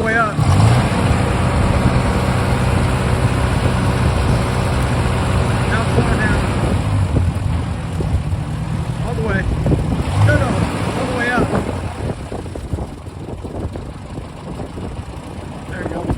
way up. Now far down. All the way. No, all the way up. There you go.